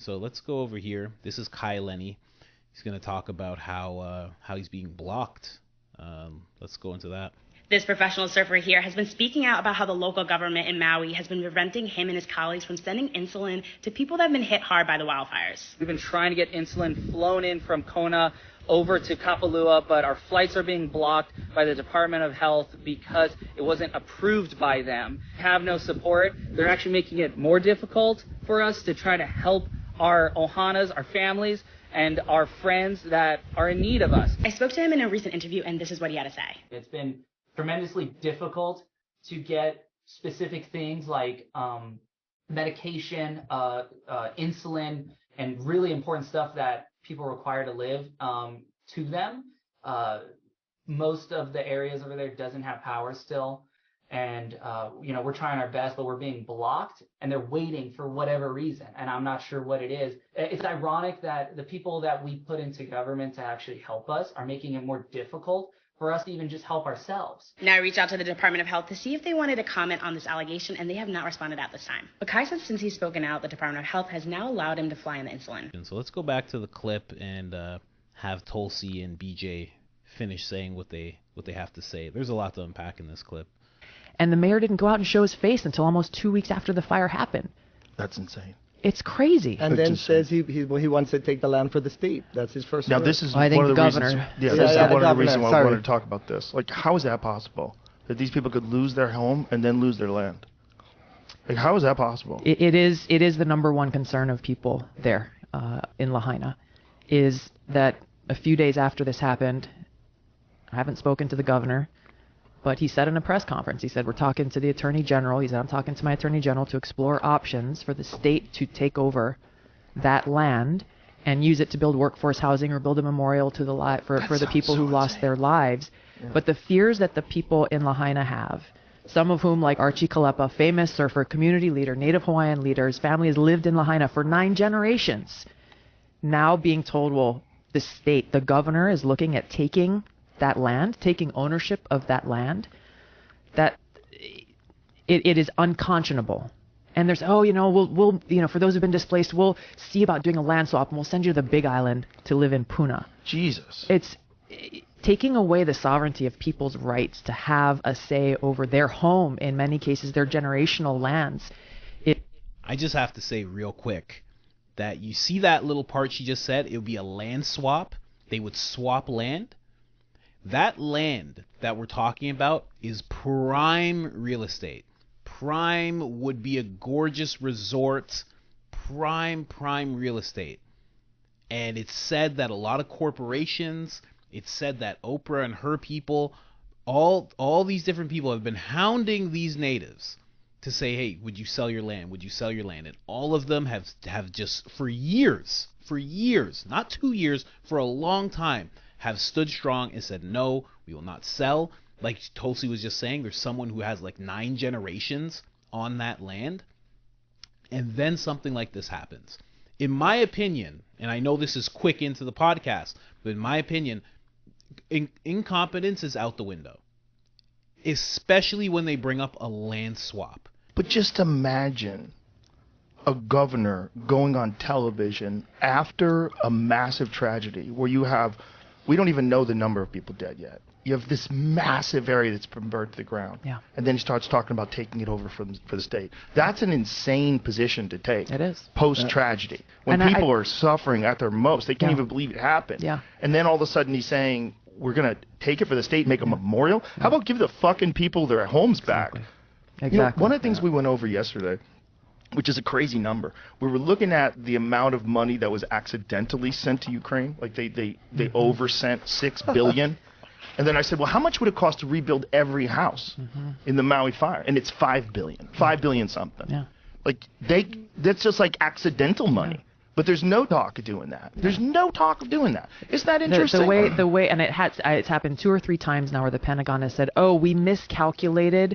So let's go over here. This is Kai Lenny. He's going to talk about how he's being blocked. Let's go into that. This professional surfer here has been speaking out about how the local government in Maui has been preventing him and his colleagues from sending insulin to people that have been hit hard by the wildfires. We've been trying to get insulin flown in from Kona over to Kapalua, but our flights are being blocked by the Department of Health because it wasn't approved by them. Have no support. They're actually making it more difficult for us to try to help our Ohanas, our families, and our friends that are in need of us. I spoke to him in a recent interview, and this is what he had to say. It's been tremendously difficult to get specific things like medication, insulin, and really important stuff that people require to live to them. Most of the areas over there doesn't have power still. And, we're trying our best, but we're being blocked, and they're waiting for whatever reason. And I'm not sure what it is. It's ironic that the people that we put into government to actually help us are making it more difficult for us to even just help ourselves. Now I reached out to the Department of Health to see if they wanted to comment on this allegation, and they have not responded at this time. But Kai says since he's spoken out, the Department of Health has now allowed him to fly in the insulin. So let's go back to the clip and have Tulsi and BJ finish saying what they have to say. There's a lot to unpack in this clip. And the mayor didn't go out and show his face until almost 2 weeks after the fire happened. That's insane. It's crazy. And then says he wants to take the land for the state. That's his first. Now word. this is I think one of the governor. reasons. Yeah, This is one of the governor, reasons why I sorry. wanted to talk about this. Like, how is that possible? That these people could lose their home and then lose their land? Like, how is that possible? It is the number one concern of people there in Lahaina, is that a few days after this happened, I haven't spoken to the governor, but he said in a press conference, he said, we're talking to the Attorney General. He said, I'm talking to my Attorney General to explore options for the state to take over that land and use it to build workforce housing or build a memorial to for the people who lost their lives. Yeah. But the fears that the people in Lahaina have, some of whom, like Archie Kalepa, famous surfer, community leader, Native Hawaiian leaders, families lived in Lahaina for 9 generations, now being told, well, the state, the governor is looking at taking that land, taking ownership of that land, that it is unconscionable. And there's, we'll for those who've been displaced, we'll see about doing a land swap and we'll send you to the Big Island to live in Puna. Jesus. It's taking away the sovereignty of people's rights to have a say over their home, in many cases, their generational lands. I just have to say real quick that you see that little part she just said, it would be a land swap. They would swap land. That land that we're talking about is prime real estate. Prime would be a gorgeous resort. Prime real estate. And it's said that a lot of corporations, it's said that Oprah and her people, all these different people have been hounding these natives to say, hey, would you sell your land? Would you sell your land? And all of them have just for years, not 2 years, for a long time, have stood strong and said, no, we will not sell. Like Tulsi was just saying, there's someone who has like 9 generations on that land. And then something like this happens. In my opinion, and I know this is quick into the podcast, but in my opinion, incompetence is out the window. Especially when they bring up a land swap. But just imagine a governor going on television after a massive tragedy where you have, we don't even know the number of people dead yet. You have this massive area that's been burned to the ground. Yeah. And then he starts talking about taking it over for the state. That's an insane position to take. It is. Post-tragedy. When people are suffering at their most, they can't even believe it happened. Yeah. And then all of a sudden he's saying, we're going to take it for the state, make a memorial? How about give the fucking people their homes back? Exactly. One of the things we went over yesterday, which is a crazy number, we were looking at the amount of money that was accidentally sent to Ukraine. Like they oversent $6 billion. And then I said, well, how much would it cost to rebuild every house in the Maui fire? And it's $5 billion, $5 billion something. Yeah. Like that's just like accidental money. Yeah. But there's no talk of doing that. There's no talk of doing that. Isn't that interesting? The way, and it's happened 2 or 3 times now where the Pentagon has said, oh, we miscalculated